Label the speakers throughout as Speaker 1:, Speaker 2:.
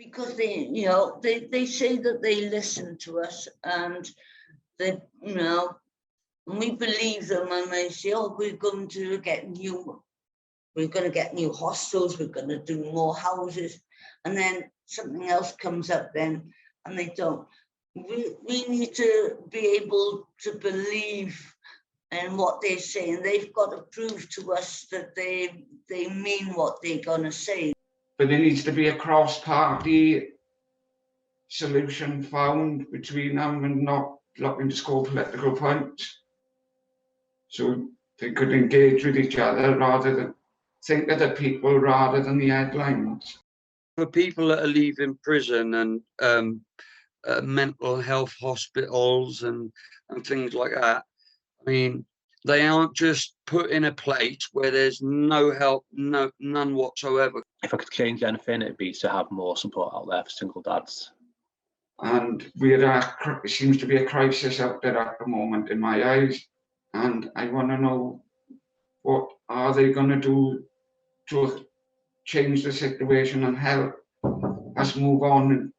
Speaker 1: because they say that they listen to us, and they, and we believe them, and they say, oh, we're going to get new hostels, we're going to do more houses, and then something else comes up then, and they don't. We need to be able to believe in what they say, and they've got to prove to us that they mean what they're going to say.
Speaker 2: But there needs to be a cross-party solution found between them, and not looking to score political points. So they could engage with each other rather than think of the people rather than the headlines.
Speaker 3: For people that are leaving prison and mental health hospitals and things like that, I mean, they aren't just put in a place where there's no help, none whatsoever.
Speaker 4: If I could change anything, it'd be to have more support out there for single dads.
Speaker 2: And it seems to be a crisis out there at the moment in my eyes. And I want to know, what are they going to do to change the situation and help us move on,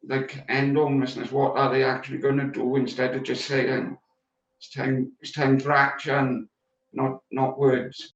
Speaker 2: like end homelessness? What are they actually going to do, instead of just saying it's time for action, not words?